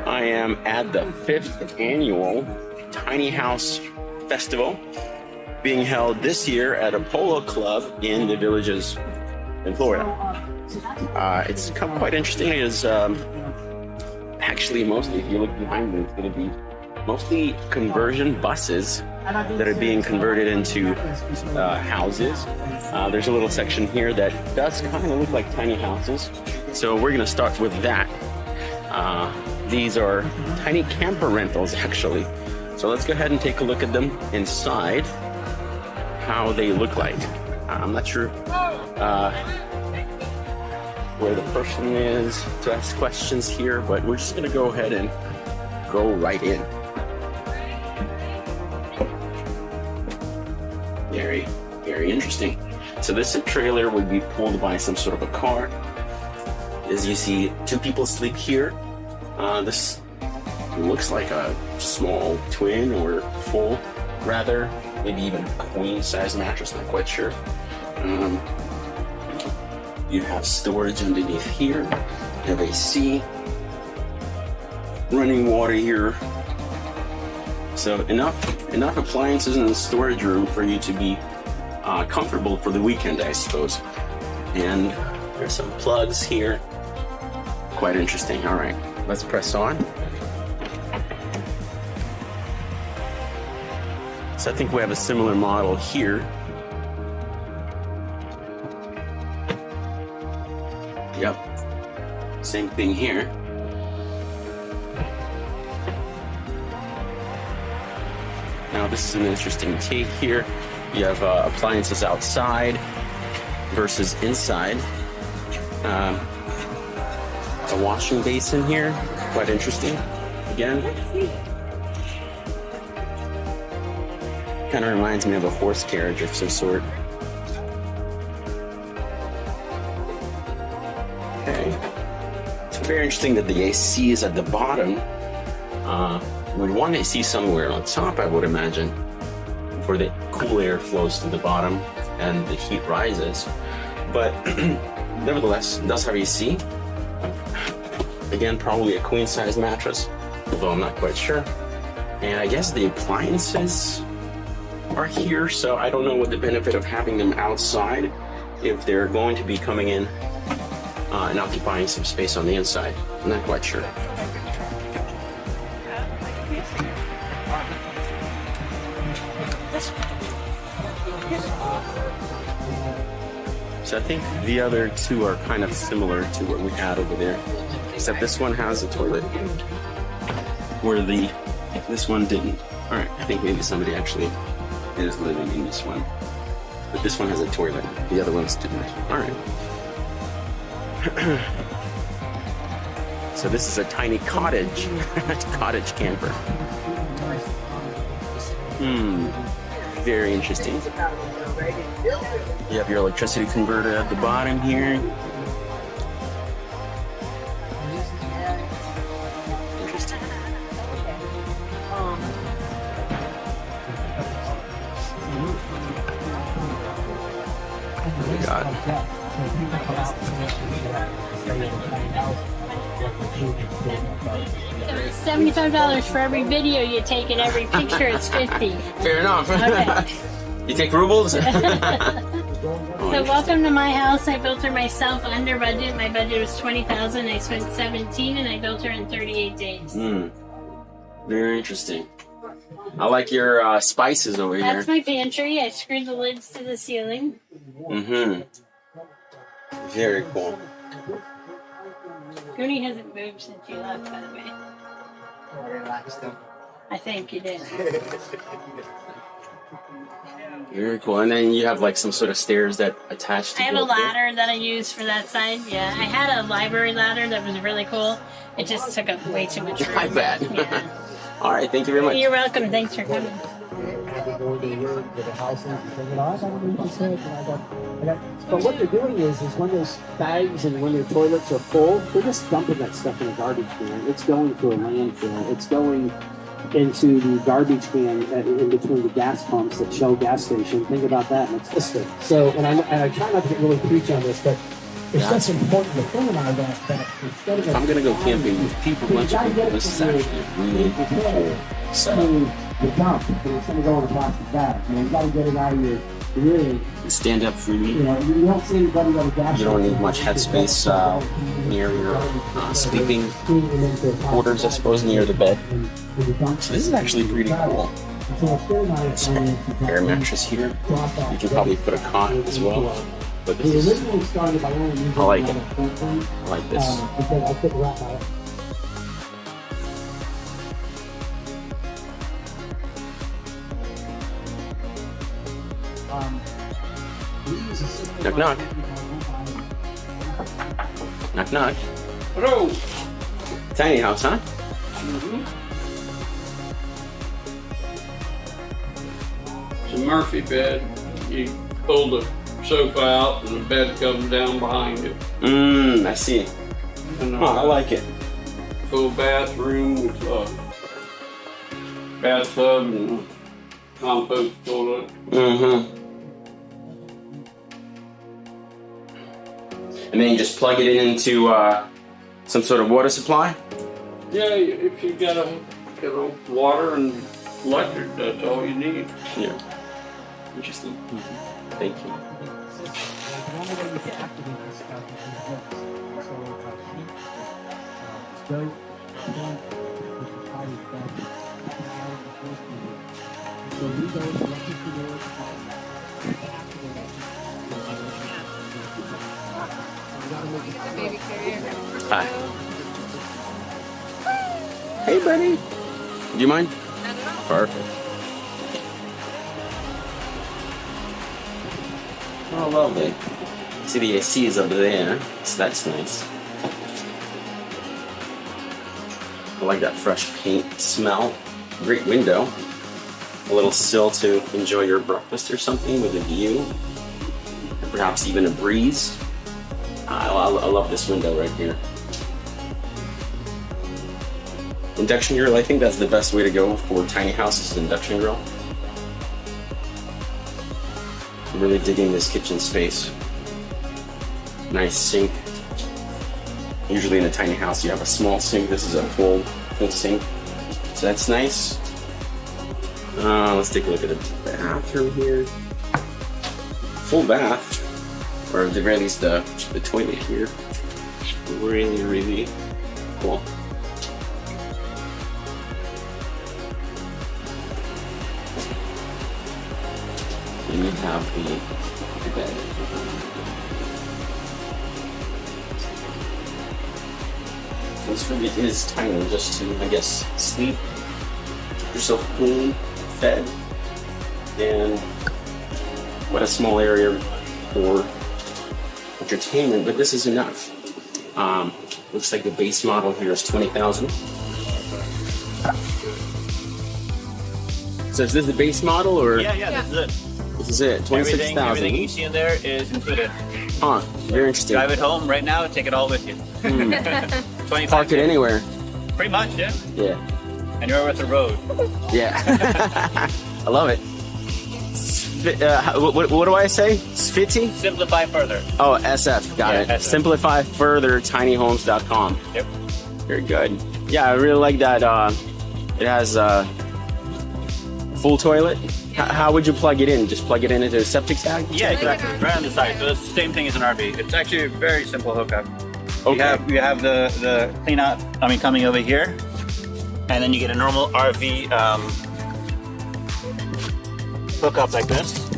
I am at the 5th annual Tiny House Festival being held this year at a Polo club in the Villages in Florida. It's quite interesting. It is actually mostly, if you look behind me, it's going to be mostly conversion buses that are being converted into houses. There's a little section here that does kind of look like tiny houses. So we're going to start with that. These are tiny camper rentals, actually. So let's go ahead and take a look at them inside, how they look like. I'm not sure where the person is to ask questions here, but we're just going to go ahead and go right in. Very, very interesting. So this trailer would be pulled by some sort of a car. As you see, 2 people sleep here. This looks like a small twin or full, rather, maybe even queen size mattress, not quite sure. You have storage underneath here. You have AC, running water here. So enough appliances in the storage room for you to be comfortable for the weekend, I suppose. And there's some plugs here. Quite interesting. All right, let's press on. So I think we have a similar model here. Yep, same thing here. Now this is an interesting take here. You have appliances outside versus inside. A washing basin here, quite interesting. Again, kind of reminds me of a horse carriage of some sort. Okay, it's very interesting that the AC is at the bottom. You would want AC somewhere on top, I would imagine, before the cool air flows to the bottom and the heat rises. But nevertheless, it does have AC. Again, probably a queen size mattress, although I'm not quite sure. And I guess the appliances are here, so I don't know what the benefit of having them outside if they're going to be coming in and occupying some space on the inside. I'm not quite sure. So I think the other 2 are kind of similar to what we had over there, except this one has a toilet, where this one didn't. All right, I think maybe somebody actually is living in this one, but this one has a toilet. The other ones didn't. All right. So this is a tiny cottage, cottage camper. Very interesting. You have your electricity converter at the bottom here. Interesting. Oh my God. $75 for every video you take and every picture. It's $50. Fair enough. Okay. You take rubles? So welcome to my house. I built her myself under budget. My budget was $20,000. I spent $17,000 and I built her in 38 days. Very interesting. I like your spices over here. That's my pantry. I screwed the lids to the ceiling. Very cool. Goonie hasn't moved since you left, by the way. I relaxed him. I think you did. Very cool. And then you have like some sort of stairs that attach to I have a ladder that I use for that side. Yeah, I had a library ladder that was really cool. It just took up way too much room. I bet. Yeah. All right, thank you very much. You're welcome. Thanks for coming. But what they're doing is when those bags and when their toilets are full, they're just dumping that stuff in a garbage can. It's going to a landfill. It's going into the garbage can in between the gas pumps at Shell gas station. Think about that, and it's listed. So, and I try not to get really preachy on this, but it's just important to think about that instead of If I'm gonna go camping with people, bunch of people, this is actually a really cool setup. the dump, and instead of going across the back, you gotta get it out of your rig. Stand up freely. You don't see anybody go to gas. You don't need much headspace near your sleeping quarters, I suppose, near the bed. So this is actually pretty cool. Air mattress here. You can probably put a cot as well. But this is, I like it. I like this. Knock knock. Knock knock. Hello. Tiny house, huh? It's a Murphy bed. You pull the sofa out and the bed comes down behind it. I see. And I like it. full bathroom with a bathtub and compost toilet. And then you just plug it into some sort of water supply? Yeah, if you got a water and electric, that's all you need. Yeah. Interesting. Thank you. Hi. Hey, buddy. Do you mind? Perfect. Oh, lovely. See, the AC is up there, so that's nice. I like that fresh paint smell. Great window. A little sill to enjoy your breakfast or something with a view. Perhaps even a breeze. I love this window right here. Induction grill, I think that's the best way to go for tiny houses, induction grill. I'm really digging this kitchen space. Nice sink. Usually in a tiny house you have a small sink. This is a full sink. So that's nice. Let's take a look at the bathroom here. Full bath. Or at the very least the toilet here. Really, really cool. And you have the bed. So this really is tiny, just to, I guess, sleep, keep yourself clean, fed, and what a small area for entertainment, but this is enough. Looks like the base model here is $20,000. So is this the base model, or? Yeah, this is it. This is it, $26,000. Everything you see in there is included. Huh, very interesting. Drive it home right now and take it all with you. 25 Park it anywhere. Pretty much, yeah. Yeah. Anywhere with a road. Yeah. I love it. What do I say? Sfitty? Simplify further. Oh, SF. Got it. SF. Simplify further, tinyhomes.com. Yep. Very good. Yeah, I really like that. It has a full toilet. How would you plug it in? Just plug it into a septic tank? Yeah, exactly. Right on the side. So it's the same thing as an RV. It's actually a very simple hookup. Okay. You have the clean out, coming over here. And then you get a normal RV hookup like this.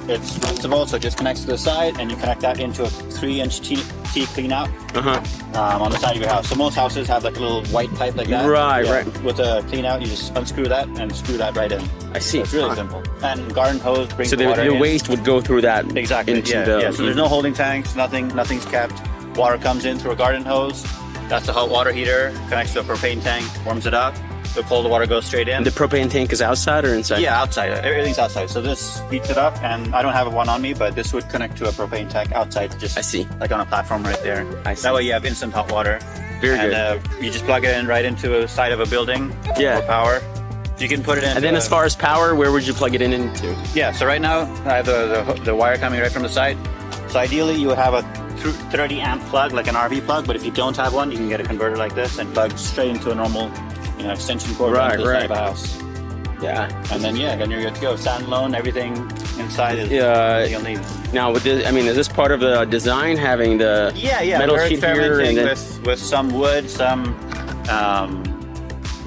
It's flexible, so it just connects to the side, and you connect that into a 3-inch T clean out on the side of your house. So most houses have like a little white pipe like that. Right, Yeah, right. With a clean out, you just unscrew that and screw that right in. I see. So it's really simple. And garden hose brings So water the in. waste would go through that Exactly. into Yeah. the... So there's no holding tanks. Nothing's kept. Water comes in through a garden hose. That's the hot water heater. Connects to a propane tank. Warms it up. The cold water goes straight in. And the propane tank is outside or inside? Yeah, outside. Everything's outside. So this heats it up, and I don't have one on me, but this would connect to a propane tank outside, just I see. like on a platform right there. I see. That way you have instant hot water. Very and, good. You just plug it in right into a side of a building Yeah. for power. So you can put it in. And then as far as power, where would you plug it into? Yeah, so right now I have the wire coming right from the side. So ideally you would have 30 amp plug, like an RV plug. But if you don't have one, you can get a converter like this and plug straight into a normal, extension cord Right, onto the side right. of the house. Yeah. And then then you're good to go. Standalone, everything inside is you'll need. Now, with this, I mean, is this part of the design, having the metal We're sheet here? And experimenting then, with some wood, some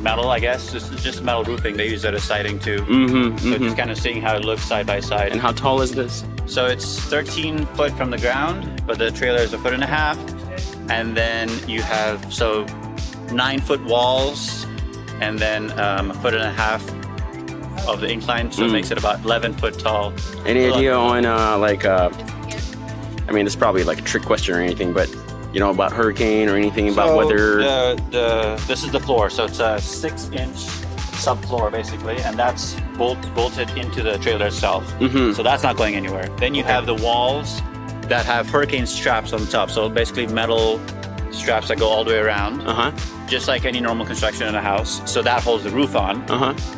metal, I guess. This is just metal roofing. They use it as siding too. So just kind of seeing how it looks side by side. and how tall is this? So it's 13 foot from the ground, but the trailer is 1.5 feet. And then you have 9-foot walls, and then 1.5 feet of the incline, so it makes it about 11 foot tall. Any idea on I mean, it's probably like a trick question or anything, but about hurricane or anything about weather? This is the floor, so it's a 6-inch subfloor basically, and that's bolted into the trailer itself. So that's not going anywhere. Then you have the walls that have hurricane straps on top, so basically metal straps that go all the way around, just like any normal construction in a house. So that holds the roof on.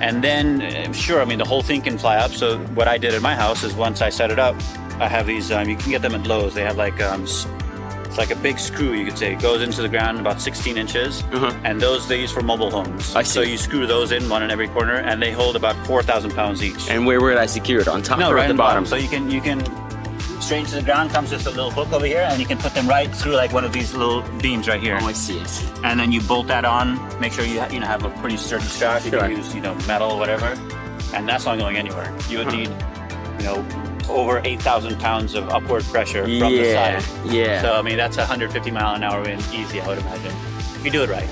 And then, sure, I mean, the whole thing can fly up. So what I did at my house is once I set it up, I have these, you can get them at Lowe's. They have like, it's like a big screw, you could say. It goes into the ground about 16 inches. And those they use for mobile homes. I see. So you screw those in, one in every corner, and they hold about 4,000 pounds each. And where would I secure it? On top or right at the on bottom? So you can straight to the ground comes just a little hook over here, and you can put them right through like one of these little beams right here. Oh, I see it. And then you bolt that on. Make sure you have a pretty sturdy strap. You can use metal, whatever, and that's not going anywhere. You would need over 8,000 pounds of upward pressure from the side. Yeah. So I mean that's 150 mile an hour wind, easy, I would imagine, if you do it right.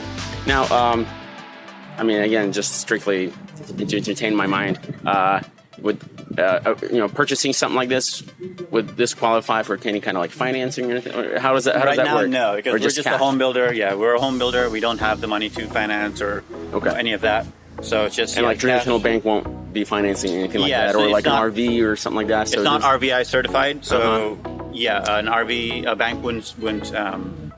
Now, I mean, again, just strictly to entertain my mind, would purchasing something like this, would this qualify for any kind of like financing or anything? Or how does that Right that now, work? no, because Or we're just a cash? home builder. Yeah, we're a home builder. We don't have the money to finance or any of that. So it's just And like traditional cash. bank won't be financing anything like Yeah, that, so or it's like not- an RV or something like that. It's not RVI certified, so Uh-huh. a bank wouldn't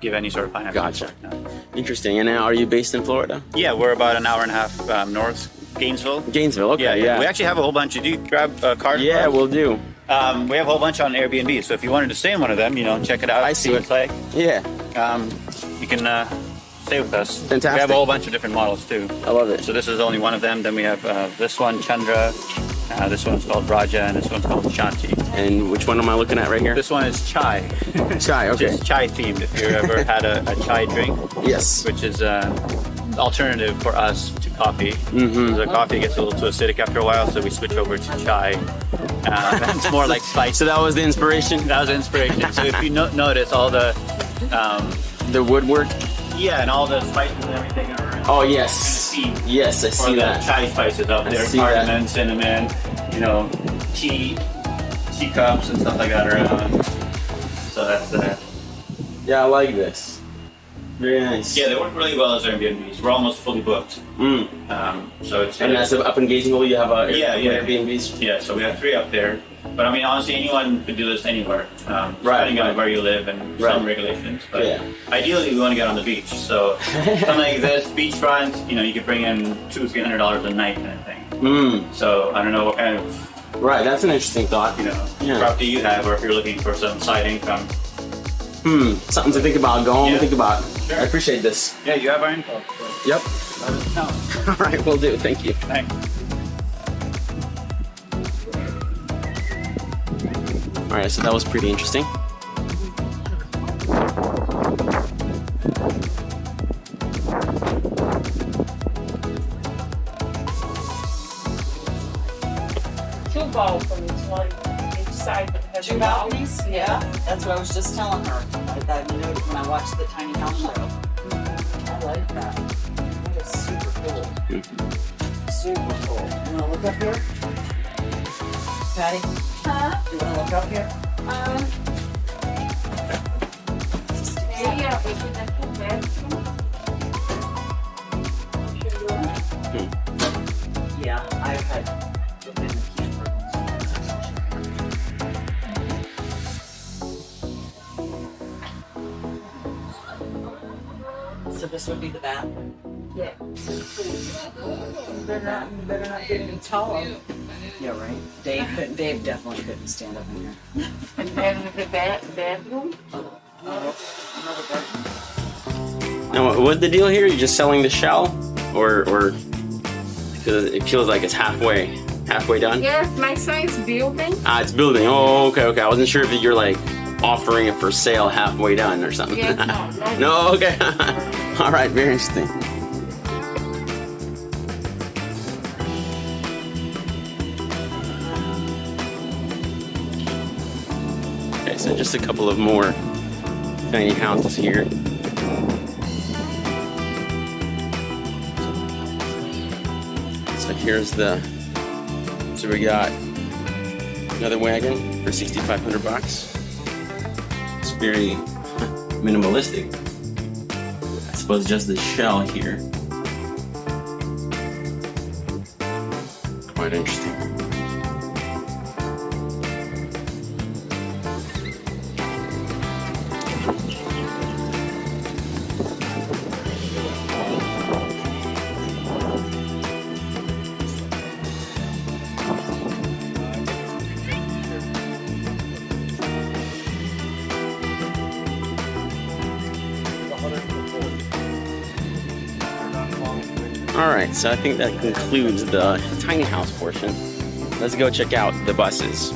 give any sort of financing. Gotcha. No. Interesting. And now, are you based in Florida? Yeah, we're about an hour and a half north, Gainesville. Gainesville. Okay. Yeah. We actually have a whole bunch. Did you grab a card? Yeah, we'll do. We have a whole bunch on Airbnb. So if you wanted to stay in one of them, check it out. I see see. what it's like. Yeah. You can stay with us. Fantastic. We have a whole bunch of different models too. I love it. So this is only one of them. Then we have this one, Chandra. This one's called Raja, and this one's called Shanti. And which one am I looking at right here? This one is chai. Chai. Okay. Just chai themed. If you ever had a chai drink, Yes. which is alternative for us to coffee. The coffee gets a little too acidic after a while, so we switch over to chai. It's more like spice. So that was the inspiration. That was the inspiration. So if you notice all the The woodwork. and all the spices and everything are Oh yes. kind of themed Yes, I for see the that. chai spices up I there, see that. cardamom, cinnamon, teacups and stuff like that around. So that's Yeah, I like this. Very nice. they work really well as Airbnbs. We're almost fully booked. So it's And that's up in Gainesville. You have a Yeah. Airbnbs. So we have 3 up there. But I mean, honestly, anyone could do this anywhere, depending on where you live and some regulations. But ideally, we want to get on the beach. So something like this, beachfront, you could bring in $200-300 a night kind of thing. So I don't know what kind of Right. That's an interesting thought. property you have, or if you're looking for some side income. Something to think about. Go home and think about. Sure. I appreciate this. Yeah, you have our info. Yep. Let us know. All right, we'll do. Thank you. Thanks. All right, so that was pretty interesting. Two balconies, one each side that has a Two balcony. balconies? Yeah, that's what I was just telling her. I noticed when I watched the tiny house show. I like that. That is super cool. Super cool. You wanna look up here? Patty? You wanna look up here? Yeah, but with the two bedroom. Yeah, I've had within the camper. So this would be the bathroom? Yeah. Better not get any taller. Yeah, right. Dave definitely couldn't stand up in here. And then the bedroom. Another bedroom. Now, what's the deal here? You're just selling the shell, or because it feels like it's halfway done? Yes, my son is building. Ah, it's building. Oh, okay. I wasn't sure if you're like offering it for sale halfway done or something. Yes, no. No, okay. All right, very interesting. Okay, so just a couple of more tiny houses here. So here's so we got another wagon for 6,500 bucks. It's very minimalistic. I suppose just the shell here. Quite interesting. Alright, so I think that concludes the tiny house portion. Let's go check out the buses.